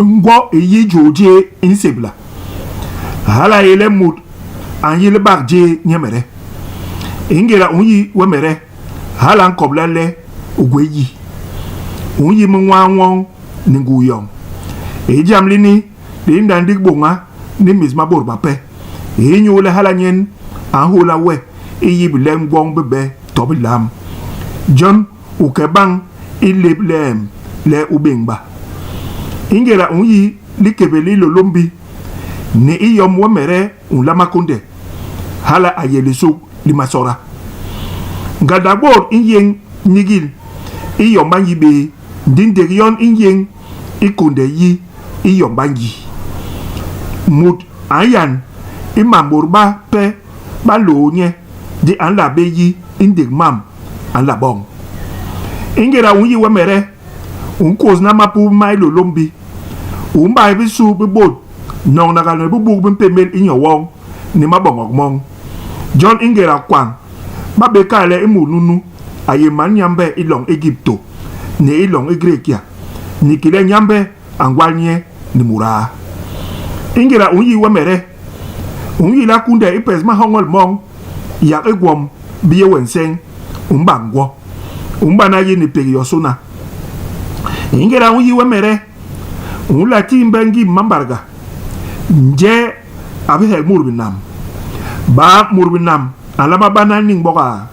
ngo yi joje insebla hala ile mut an yile barje nyemere ingera unyi wemere hala nkobla le ogweyi unyi mwanwon ninguyong ejamlini de ndandik bonga ni misma borba pe enyo le hala nyen an hola we eyi bilem gwong bebe tobilam John ukebang ileblem le ubengba ingera unyi likebeli lolombi ni iyom wemere unlamakunde hala ayelisu limasora ngadabor inyeng nyigil iyom banyi be dinderion inyeng ikunde yi iyom banyi mut ayan imamburba pe balonye di an la be yi indig mam an la bong ingera unyi wemere unkos na mapu mai lolombi umba bisu bibod nong na kalwe bubu bimpemel inyo wong ni mabongok mong John ingera kwang babekale imununu aye man nyambe ilong Egypto ni ilong Grekia ni kile nyambe angwanye ni mura ingera unyi wemere unyi la kunde ipes ma hongol mong ya egwom biye wenseng umbangwo umbana yi ni pegi yosuna ingera unyi wemere unla timbengi mambarga nje abihe murbinam ba murbinam alama bana ning boga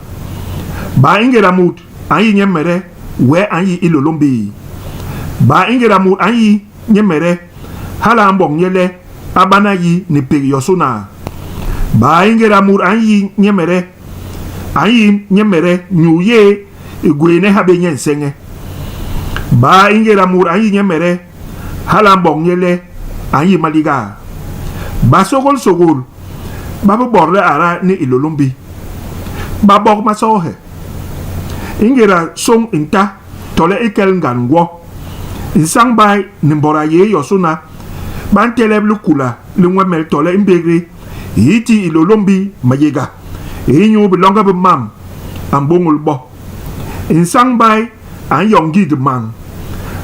ba ingera mut ayi nyemere we ayi ilolombi ba ingera mut ayi nyemere hala mbong yele abana yi ni pegi yosuna ba ingera mut ayi nyemere nyuye igwene habe nyensenge ba ingera mut ayi nyemere hala mbong yele ayi maliga ba sogol ba borle ara ni ilolombi ba bok masohe ingera song inta tole ikel ngangwo insang bai nimbora ye yosuna ban teleblu kula lingwemel tole imbegri yiti ilolombi mayega inyu bilonga bimam ambongul bo insang bai an yongi de mang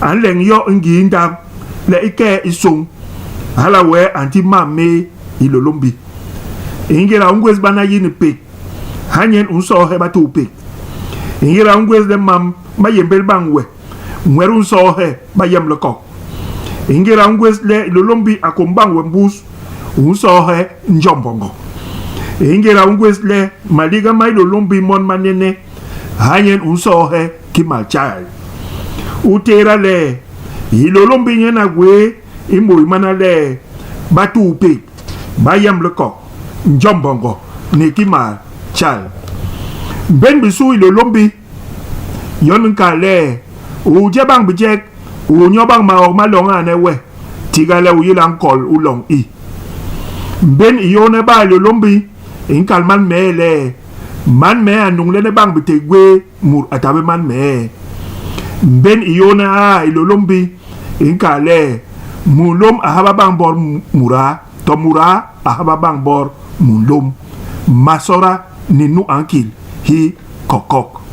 an leng yo ngi inda le ike isong hala we anti mamme ilolombi ingera ungwez bana yini pek hanyen unso he batu pek ingera ungwez de mam mayembel bangwe ngweru unso he bayem lekok ingera ungwez le ilolombi akombangwe mbus unso he njombongo ingera ungwez le maliga mai ilolombi mon manene hanyen unso he kimalchai utera le ilolombi nyena gwe imoi manale batu pek bayam lekok njombongo ni kimal chal ben bisu ilolombi yon kale u jebang bijek u nyobang ma malonga newe tigale u yilang kol ulong I ben iyone ba ilolombi inkal man me anung le ne bang bitegwe mur atabe man me ben iyone a ilolombi inkale mulom ahaba bang bor mura to mura ahaba bang bor mulom masora ninu ankil hi kokok